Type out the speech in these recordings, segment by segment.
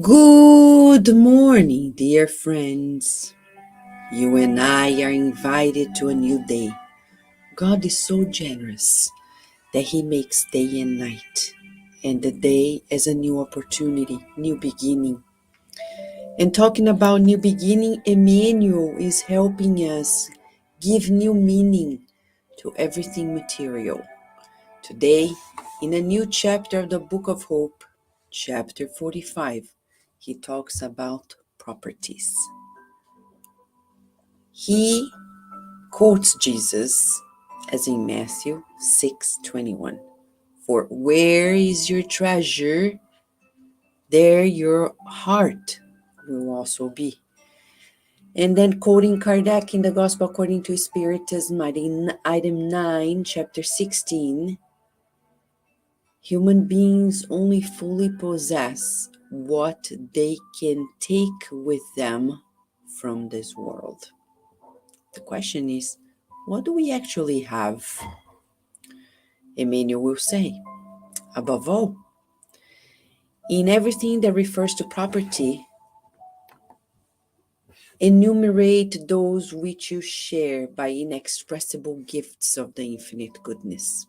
Good morning, dear friends. You and I are invited to a new day. God is so generous that He makes day and night, and the day as a new opportunity, new beginning. And talking about new beginning, Emmanuel is helping us give new meaning to everything material. Today, in a new chapter of the Book of Hope, chapter 45, he talks about properties. He quotes Jesus as in Matthew 6:21. For where is your treasure, there your heart will also be. And then quoting Kardec in the Gospel according to Spiritism, item 9, chapter 16, human beings only fully possess what they can take with them from this world. The question is, what do we actually have? Emmanuel will say, above all, in everything that refers to property, enumerate those which you share by inexpressible gifts of the infinite goodness,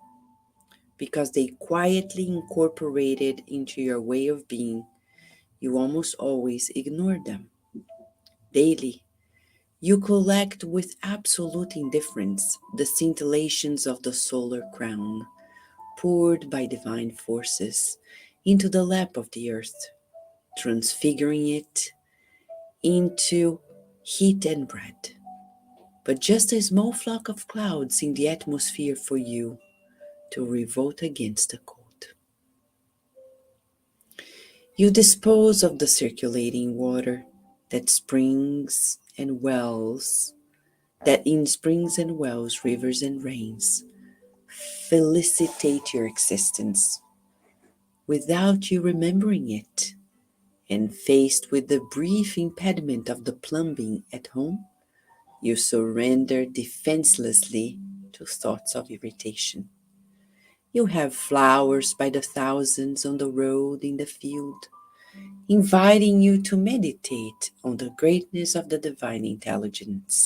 because they quietly incorporated into your way of being. You almost always ignore them. Daily, you collect with absolute indifference the scintillations of the solar crown, poured by divine forces into the lap of the earth, transfiguring it into heat and bread. But just a small flock of clouds in the atmosphere for you to revolt against the cold. You dispose of the circulating water that springs and wells, that in springs and wells, rivers and rains, felicitate your existence without you remembering it. And faced with the brief impediment of the plumbing at home, you surrender defenselessly to thoughts of irritation. You have flowers by the thousands on the road, in the field, inviting you to meditate on the greatness of the divine intelligence,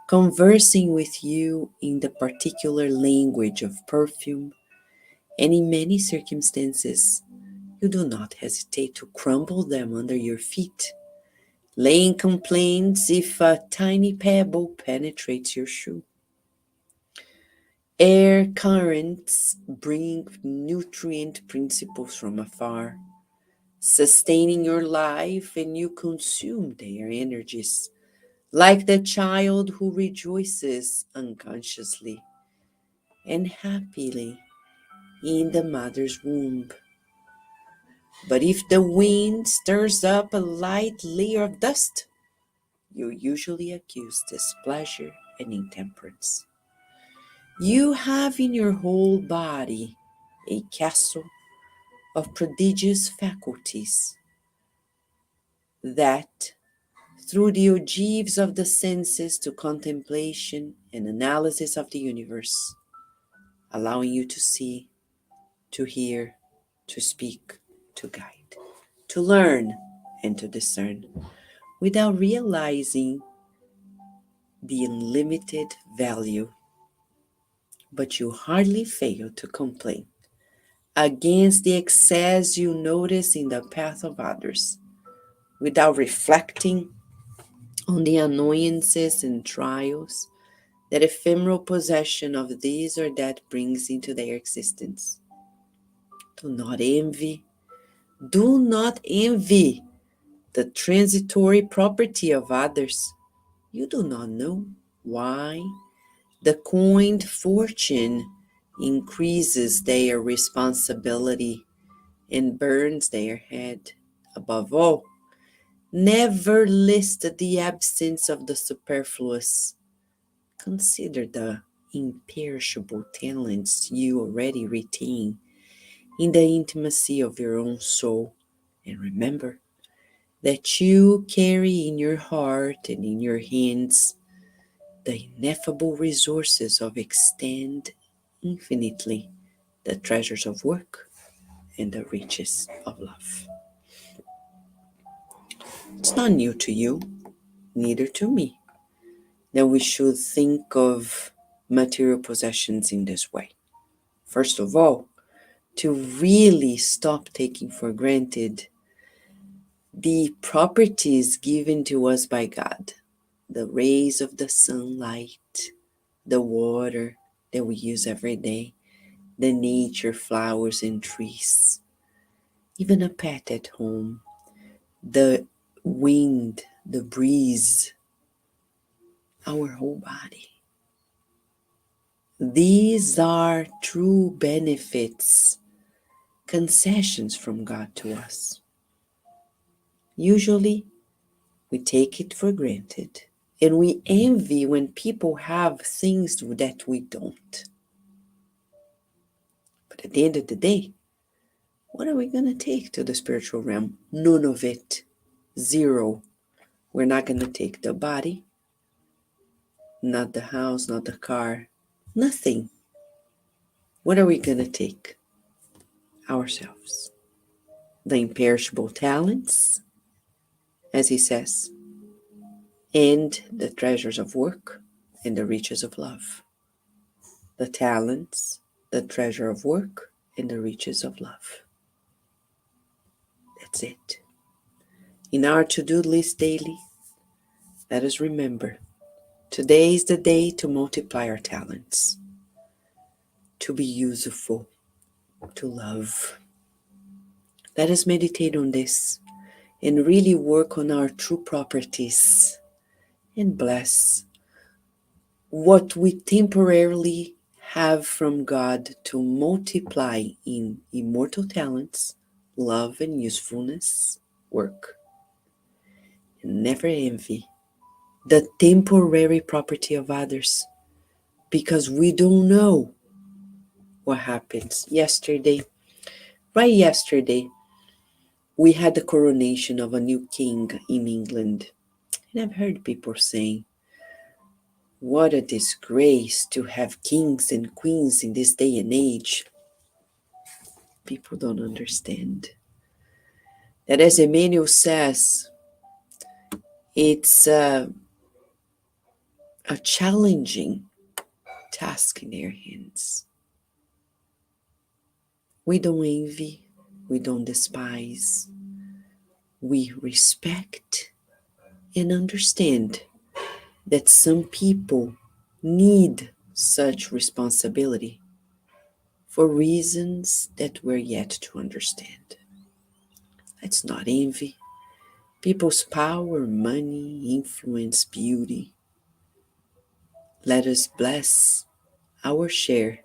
conversing with you in the particular language of perfume, and in many circumstances, you do not hesitate to crumble them under your feet, laying complaints if a tiny pebble penetrates your shoe. Air currents bring nutrient principles from afar, sustaining your life, and you consume their energies, like the child who rejoices unconsciously and happily in the mother's womb. But if the wind stirs up a light layer of dust, you usually accuse displeasure and intemperance. You have in your whole body a castle of prodigious faculties that, through the ogives of the senses to contemplation and analysis of the universe, allowing you to see, to hear, to speak, to guide, to learn, and to discern, without realizing the unlimited value. But you hardly fail to complain against the excess you notice in the path of others, without reflecting on the annoyances and trials that ephemeral possession of this or that brings into their existence. Do not envy. Do not envy the transitory property of others. You do not know why the coined fortune increases their responsibility and burns their head. Above all, never list the absence of the superfluous. Consider the imperishable talents you already retain in the intimacy of your own soul, and remember that you carry in your heart and in your hands the ineffable resources of extend infinitely the treasures of work and the riches of love. It's not new to you, neither to me, that we should think of material possessions in this way. First of all, to really stop taking for granted the properties given to us by God, the rays of the sunlight, the water that we use every day, the nature, flowers and trees, even a pet at home, the wind, the breeze, our whole body. These are true benefits, concessions from God to us. Usually, we take it for granted and we envy when people have things that we don't. But at the end of the day, what are we going to take to the spiritual realm? None of it. Zero. We're not going to take the body, not the house, not the car, nothing. What are we going to take? Ourselves. The imperishable talents, as he says, and the treasures of work and the riches of love. The talents, the treasure of work, and the riches of love. That's it. In our to-do list daily, let us remember, today is the day to multiply our talents, to be useful, to love. Let us meditate on this and really work on our true properties and bless what we temporarily have from God to multiply in immortal talents, love and usefulness, work. And never envy the temporary property of others, because we don't know what happens. Right yesterday, we had the coronation of a new king in England. And I've heard people saying, what a disgrace to have kings and queens in this day and age. People don't understand that, as Emmanuel says, it's a challenging task in their hands. We don't envy, we don't despise, we respect and understand that some people need such responsibility for reasons that we're yet to understand. Let's not envy people's power, money, influence, beauty. Let us bless our share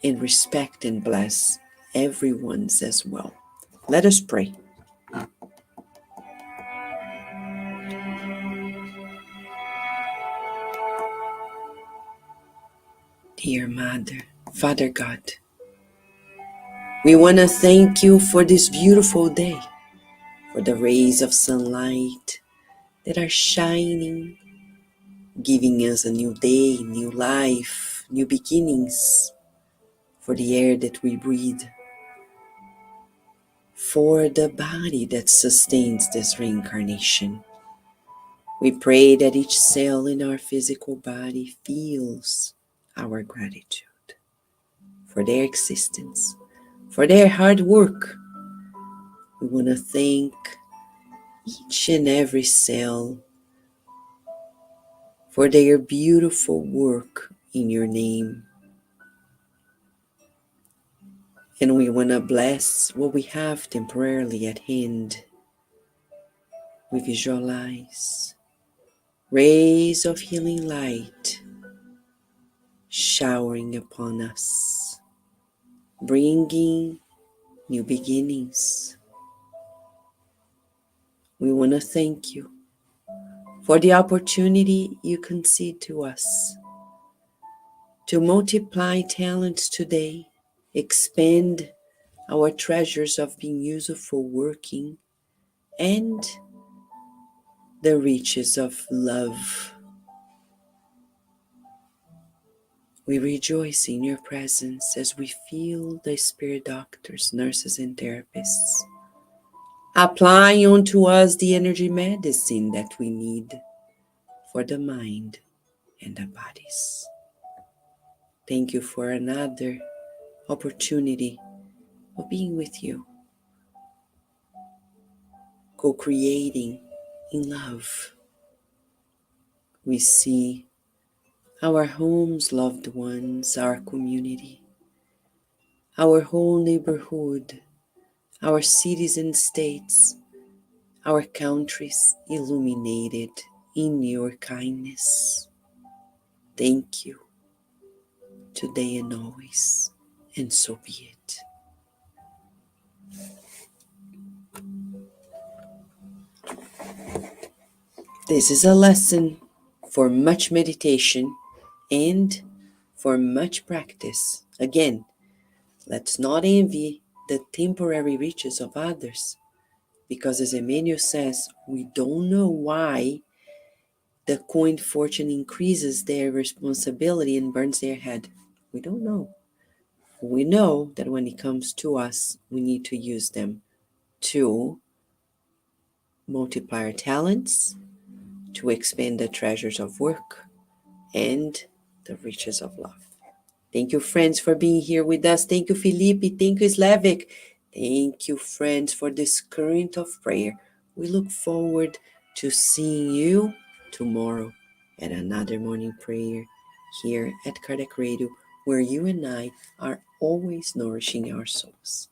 and respect and bless everyone's as well. Let us pray. Dear Mother, Father God, we want to thank you for this beautiful day, for the rays of sunlight that are shining, giving us a new day, new life, new beginnings, for the air that we breathe, for the body that sustains this reincarnation. We pray that each cell in our physical body feels our gratitude for their existence, for their hard work. We want to thank each and every cell for their beautiful work in your name. And we want to bless what we have temporarily at hand. We visualize rays of healing light showering upon us, bringing new beginnings. We want to thank you for the opportunity you concede to us to multiply talents today, expand our treasures of being useful, working, and the riches of love. We rejoice in your presence as we feel the spirit doctors, nurses, and therapists applying onto us the energy medicine that we need for the mind and the bodies. Thank you for another opportunity of being with you, co-creating in love. We see our homes, loved ones, our community, our whole neighborhood, our cities and states, our countries illuminated in your kindness. Thank you, today and always, and so be it. This is a lesson for much meditation and for much practice. Again, let's not envy the temporary riches of others, because as Emmanuel says, we don't know why the coined fortune increases their responsibility and burns their head. We don't know. We know that when it comes to us, we need to use them to multiply our talents, to expand the treasures of work, and the riches of love. Thank you, friends, for being here with us. Thank you, Felipe. Thank you, Slavik. Thank you, friends, for this current of prayer. We look forward to seeing you tomorrow at another morning prayer here at Kardec Radio, where you and I are always nourishing our souls.